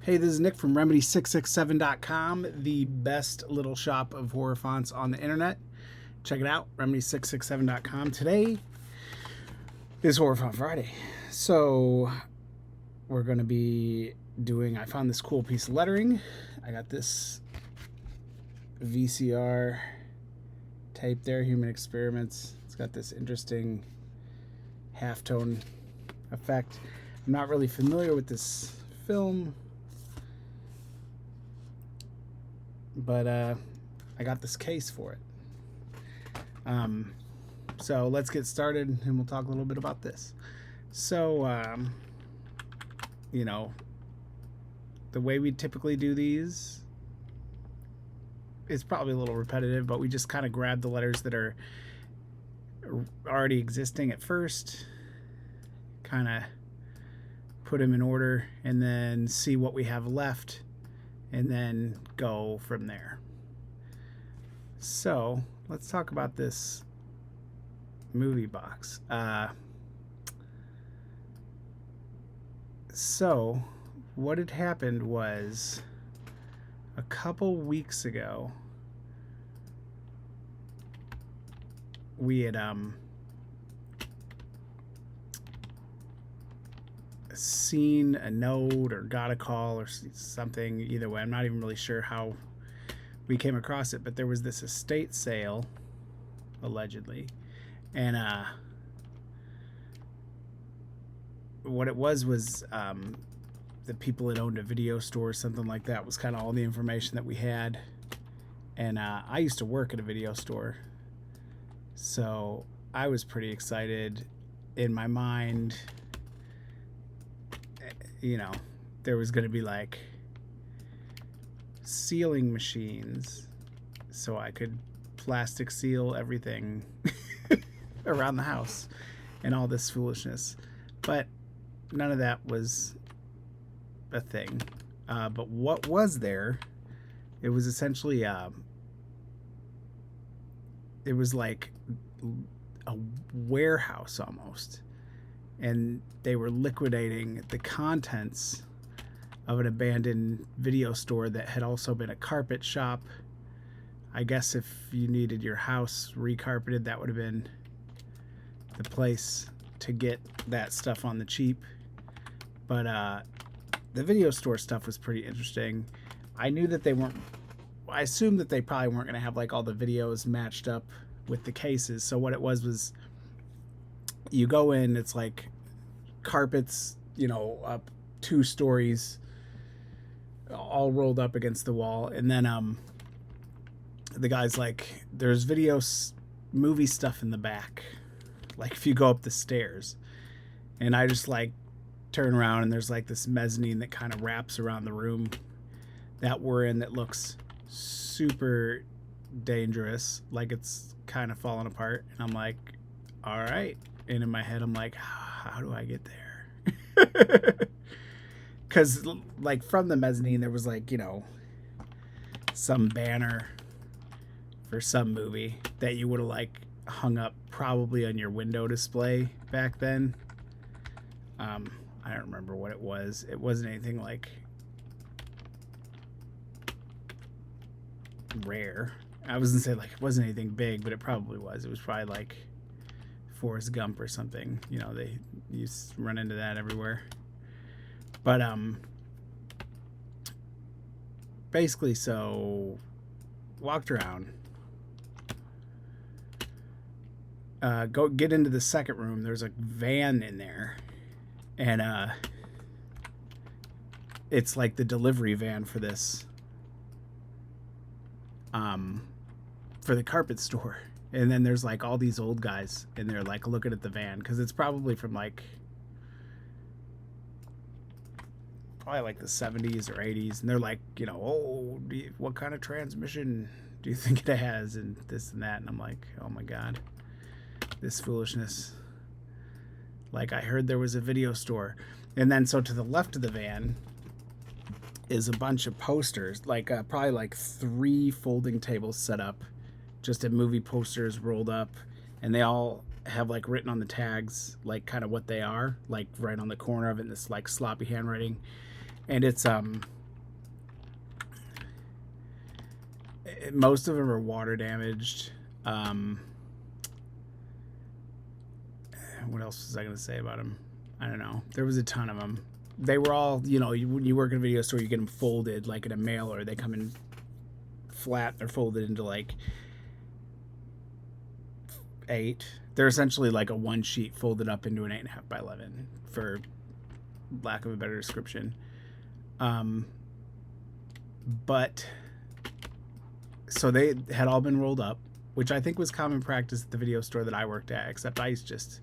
Hey, this is Nick from Remedy667.com, the best little shop of horror fonts on the internet. Check it out, Remedy667.com. Today is Horror Font Friday. So, we're going to be doing, I found this cool piece of lettering. I got this VCR tape there, Human Experiments. It's got this interesting halftone effect. I'm not really familiar with this film, but I got this case for it. So let's get started and we'll talk a little bit about this. So, you know, the way we typically do these is probably a little repetitive, but we just kind of grab the letters that are already existing at first, kind of put them in order, and then see what we have left, and then go from there. So let's talk about this movie box. So what had happened was a couple weeks ago we had seen a note or got a call or something. Either way, I'm not even really sure how we came across it, but there was this estate sale, allegedly, and what it was the people had owned a video store or something like that was kind of all the information that we had. And I used to work at a video store, so I was pretty excited. In my mind, you know, there was going to be like sealing machines so I could plastic seal everything around the house and all this foolishness, but none of that was a thing. But what was there, it was essentially it was like a warehouse almost, and they were liquidating the contents of an abandoned video store that had also been a carpet shop. I guess if you needed your house recarpeted, that would have been the place to get that stuff on the cheap. But the video store stuff was pretty interesting. I knew that they weren't, I assumed that they probably weren't going to have like all the videos matched up with the cases. So what it was you go in, it's like carpets, you know, up 2 stories, all rolled up against the wall. And then the guy's like, there's movie stuff in the back, like if you go up the stairs. And I just like turn around, and there's like this mezzanine that kind of wraps around the room that we're in that looks super dangerous, like it's kind of falling apart. And I'm like, all right. And in my head, I'm like, how do I get there? Because like from the mezzanine, there was like, you know, some banner for some movie that you would have like hung up probably on your window display back then. I don't remember what it was. It wasn't anything like rare. I was gonna say like it wasn't anything big, but it probably was. It was probably like Forrest Gump or something. You know, they used to run into that everywhere. But basically, so walked around. Go get into the second room. There's a van in there, and it's like the delivery van for this, for the carpet store. And then there's like all these old guys in there like looking at the van, because it's probably from like like the 70s or 80s, and they're like, you know, oh, what kind of transmission do you think it has, and this and that. And I'm like, oh my god, this foolishness. Like, I heard there was a video store. And then so to the left of the van is a bunch of posters, like probably like 3 folding tables set up, just in movie posters rolled up, and they all have like written on the tags like kind of what they are, like right on the corner of it in this like sloppy handwriting. And it's most of them are water damaged. What else was I going to say about them? I don't know. There was a ton of them. They were all, when you work in a video store, you get them folded like in a mailer. They come in flat. They're folded into like 8. They're essentially like a one sheet folded up into an 8.5 by 11, for lack of a better description. But so they had all been rolled up, which I think was common practice at the video store that I worked at, except I used to just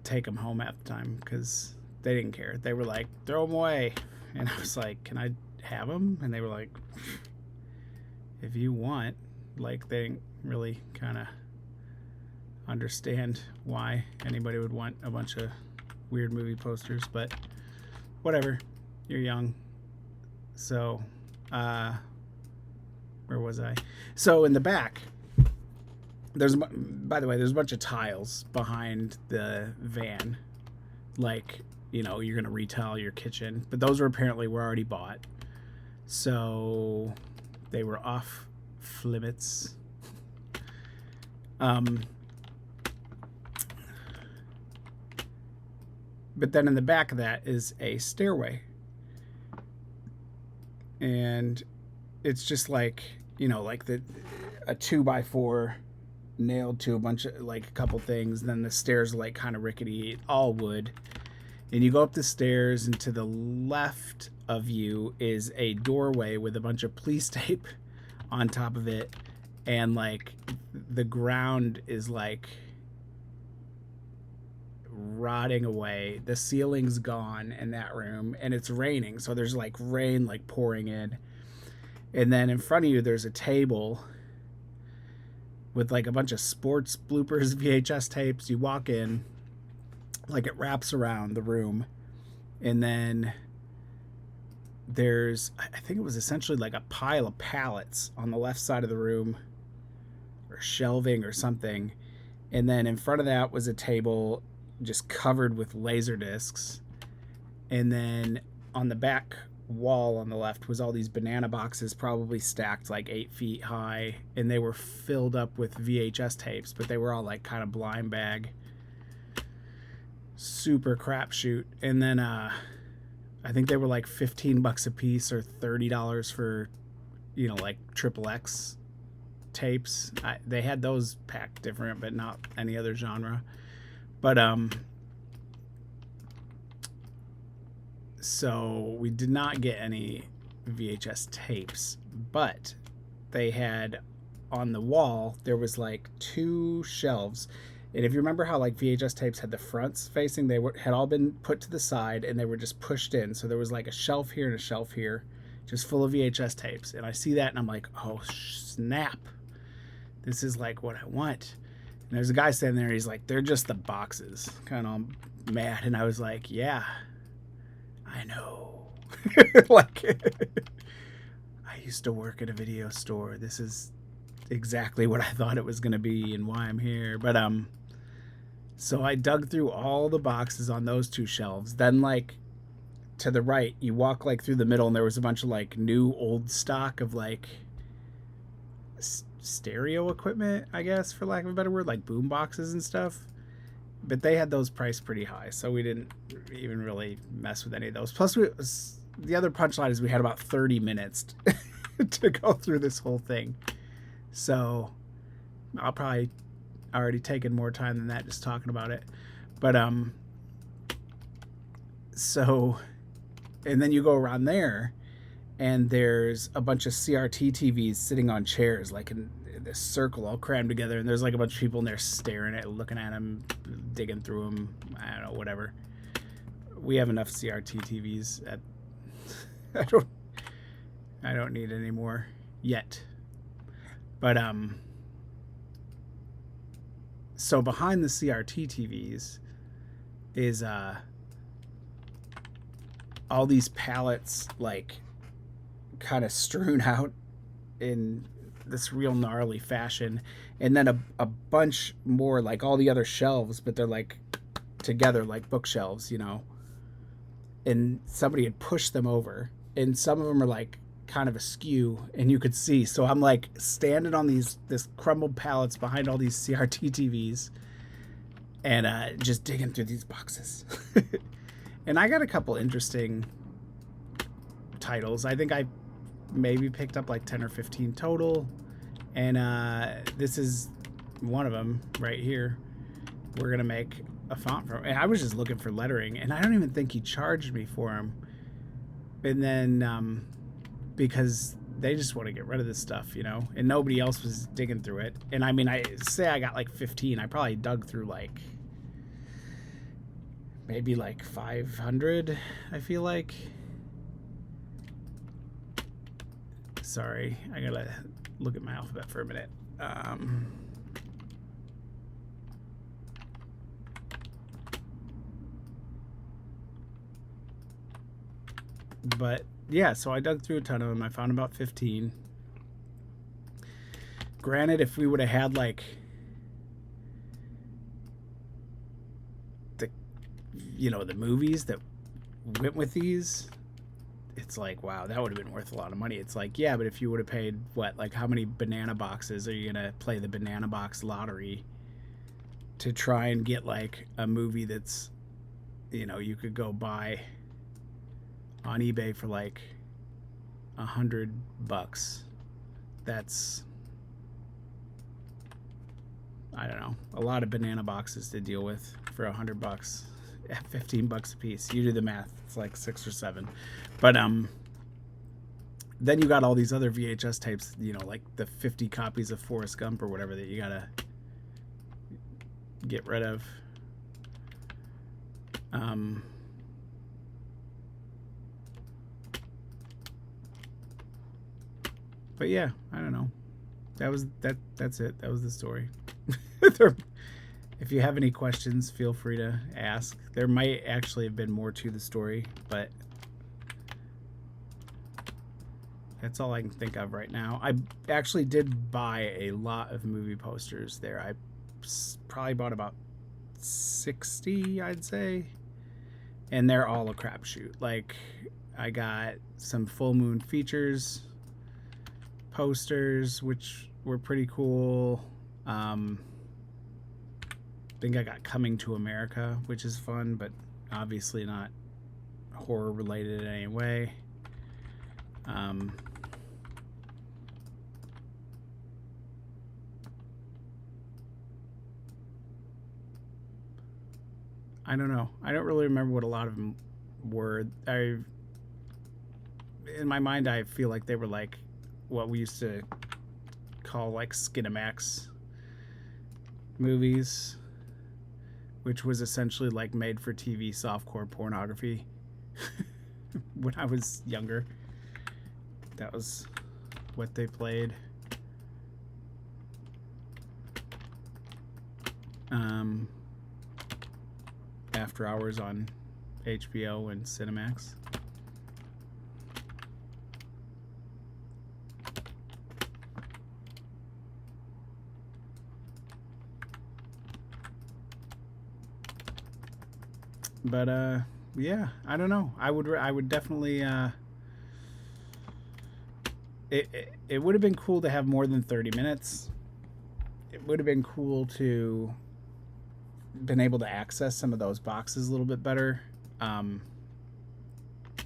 take them home at the time because they didn't care. They were like, throw them away. And I was like, can I have them? And they were like, if you want. Like, they didn't really kind of understand why anybody would want a bunch of weird movie posters, but whatever. You're young. So, where was I? So in the back, by the way, there's a bunch of tiles behind the van. Like, you're going to retile your kitchen. But those were already bought. So they were off limits. But then in the back of that is a stairway. And it's just like, like a 2x4 nailed to a bunch of, like, a couple things. And then the stairs are like kind of rickety, all wood. And you go up the stairs, and to the left of you is a doorway with a bunch of police tape on top of it. And like the ground is like rotting away. The ceiling's gone in that room, and it's raining, so there's like rain like pouring in. And then in front of you there's a table with like a bunch of sports bloopers VHS tapes. You walk in, like, it wraps around the room, and then there's, I think it was essentially like a pile of pallets on the left side of the room, or shelving or something. And then in front of that was a table just covered with laser discs. And then on the back wall on the left was all these banana boxes, probably stacked like 8 feet high, and they were filled up with VHS tapes, but they were all like kind of blind bag, super crapshoot. And then I think they were like $15 a piece, or $30 for, like XXX tapes. They had those packed different, but not any other genre. But so we did not get any VHS tapes, but they had, on the wall there was like 2 shelves. And if you remember how like VHS tapes had the fronts facing, had all been put to the side and they were just pushed in. So there was like a shelf here and a shelf here, just full of VHS tapes. And I see that and I'm like, oh snap, this is like what I want. And there's a guy standing there, he's like, they're just the boxes, kind of mad. And I was like, yeah, I know. Like, I used to work at a video store. This is exactly what I thought it was going to be and why I'm here. But so I dug through all the boxes on those 2 shelves. Then, like, to the right, you walk like through the middle, and there was a bunch of like new old stock of like stereo equipment, I guess, for lack of a better word, like boom boxes and stuff. But they had those priced pretty high, so we didn't even really mess with any of those. Plus, the other punchline is we had about 30 minutes to go through this whole thing. So I'll probably already taken more time than that just talking about it. But so, and then you go around there, and there's a bunch of CRT TVs sitting on chairs, like in this circle, all crammed together. And there's like a bunch of people in there staring at, looking at them, digging through them. I don't know, whatever. We have enough CRT TVs. I don't need any more yet. But so behind the CRT TVs is all these pallets, like, kind of strewn out in this real gnarly fashion, and then a bunch more, like all the other shelves, but they're like together like bookshelves, and somebody had pushed them over, and some of them are like kind of askew, and you could see. So I'm like standing on this crumbled pallets behind all these CRT TVs, and just digging through these boxes. And I got a couple interesting titles. I think I maybe picked up like 10 or 15 total, and this is one of them right here. We're gonna make a font from. And I was just looking for lettering, and I don't even think he charged me for them. And then because they just want to get rid of this stuff, you know, and nobody else was digging through it. And I mean, I say I got like 15. I probably dug through like maybe like 500, I feel like. Sorry, I gotta look at my alphabet for a minute. But yeah, so I dug through a ton of them. I found about 15. Granted, if we would have had like the, you know, the movies that went with these, it's like, wow, that would have been worth a lot of money. It's like, yeah, but if you would have paid what, like how many banana boxes are you gonna play the banana box lottery to try and get like a movie that's, you know, you could go buy on eBay for like $100. That's, I don't know, a lot of banana boxes to deal with for $100. At $15 a piece. You do the math. It's like 6 or 7. But then you got all these other VHS tapes, you know, like the 50 copies of Forrest Gump or whatever that you gotta get rid of. But yeah, I don't know. That's it. That was the story. If you have any questions, feel free to ask. There might actually have been more to the story, but that's all I can think of right now. I actually did buy a lot of movie posters there. I probably bought about 60, I'd say. And they're all a crapshoot. Like, I got some Full Moon Features posters, which were pretty cool. I think I got Coming to America, which is fun, but obviously not horror related in any way. I don't know. I don't really remember what a lot of them were. In my mind, I feel like they were like what we used to call like Skinamax movies, which was essentially like made for TV softcore pornography. When I was younger, that was what they played. After hours on HBO and Cinemax. But yeah, I don't know. I would definitely it would have been cool to have more than 30 minutes. It would have been cool to been able to access some of those boxes a little bit better.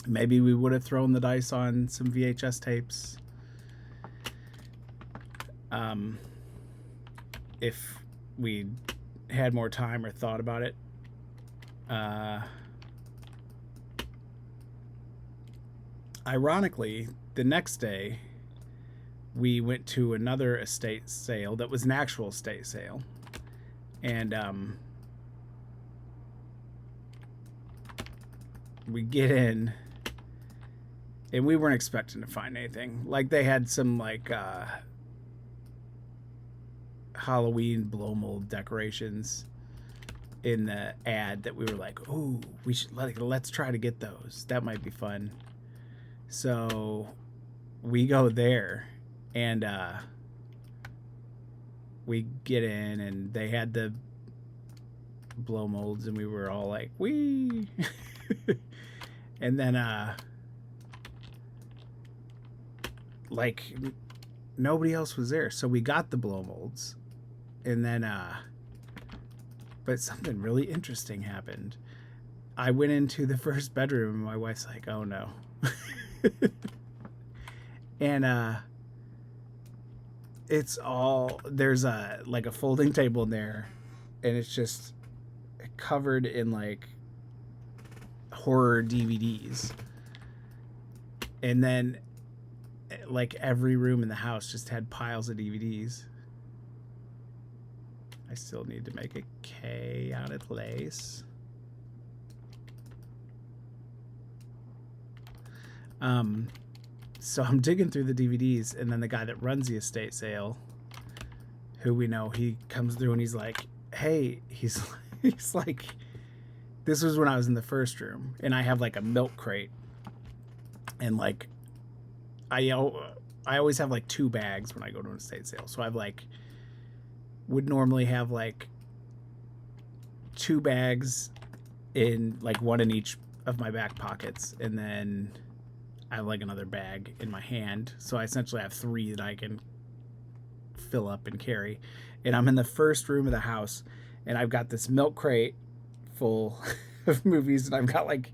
Maybe we would have thrown the dice on some VHS tapes. If we had more time or thought about it. Ironically, the next day we went to another estate sale that was an actual estate sale, and we get in and we weren't expecting to find anything. Like, they had some like Halloween blow mold decorations in the ad that we were like, ooh, we should let's try to get those. That might be fun. So we go there, and we get in, and they had the blow molds, and we were all like, wee. And then like nobody else was there. So we got the blow molds, and then but something really interesting happened. I went into the first bedroom and my wife's like, "Oh no." And it's all, there's a like a folding table in there, and it's just covered in like horror DVDs. And then like every room in the house just had piles of DVDs. I still need to make a K out of place. So I'm digging through the DVDs, and then the guy that runs the estate sale, who we know, he comes through and he's like, "Hey," he's like, this was when I was in the first room, and I have like a milk crate, and like I always have like 2 bags when I go to an estate sale. So I've like would normally have like 2 bags in like one in each of my back pockets, and then I have like another bag in my hand. So I essentially have 3 that I can fill up and carry. And I'm in the first room of the house, and I've got this milk crate full of movies, and I've got like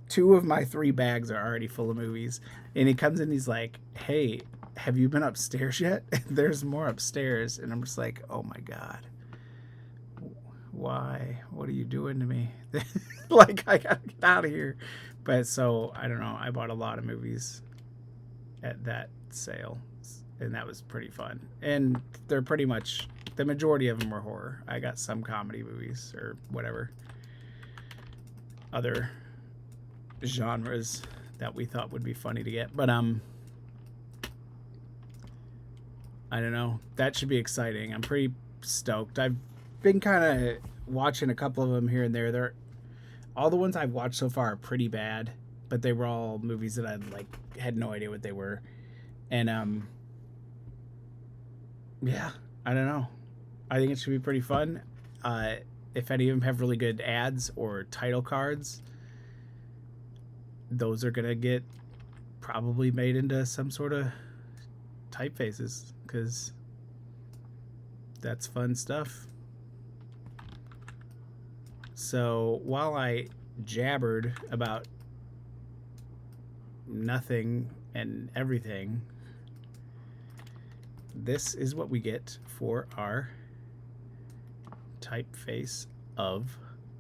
2 of my 3 bags are already full of movies. And he comes in, he's like, "Hey, have you been upstairs yet?" There's more upstairs. And I'm just like, oh my God, why? What are you doing to me? Like, I gotta get out of here. But so, I don't know, I bought a lot of movies at that sale, and that was pretty fun. And they're pretty much, the majority of them were horror. I got some comedy movies or whatever other genres that we thought would be funny to get. But I don't know, that should be exciting. I'm pretty stoked. I've been kind of watching a couple of them here and there. They're all, the ones I've watched so far are pretty bad, but they were all movies that I like had no idea what they were. And yeah, I don't know, I think it should be pretty fun. If any of them have really good ads or title cards, those are gonna get probably made into some sort of typefaces, because that's fun stuff. So while I jabbered about nothing and everything, this is what we get for our typeface of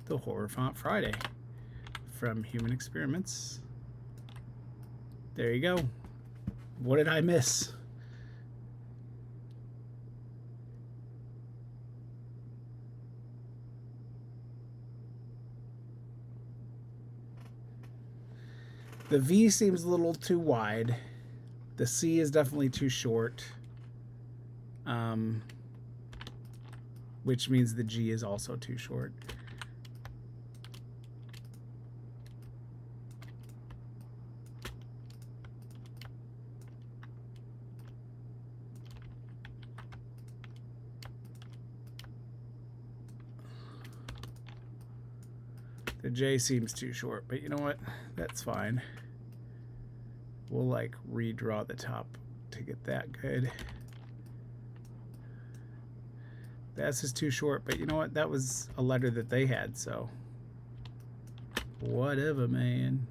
the Horror Font Friday from Human Experiments. There you go. What did I miss? The V seems a little too wide. The C is definitely too short. Which means the G is also too short. The J seems too short, but you know what? That's fine. We'll like redraw the top to get that good. The S is too short, but you know what? That was a letter that they had, so whatever, man.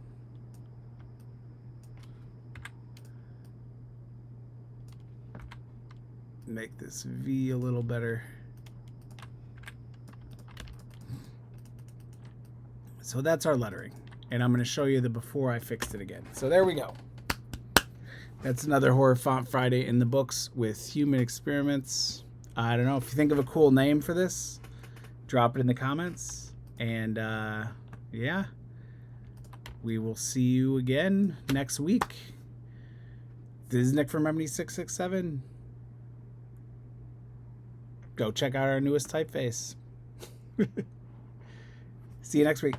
Make this V a little better. So that's our lettering, and I'm going to show you the before I fixed it again. So there we go. That's another Horror Font Friday in the books with Human Experiments. I don't know, if you think of a cool name for this, drop it in the comments. And yeah, we will see you again next week. This is Nick from Remedy667. Go check out our newest typeface. See you next week.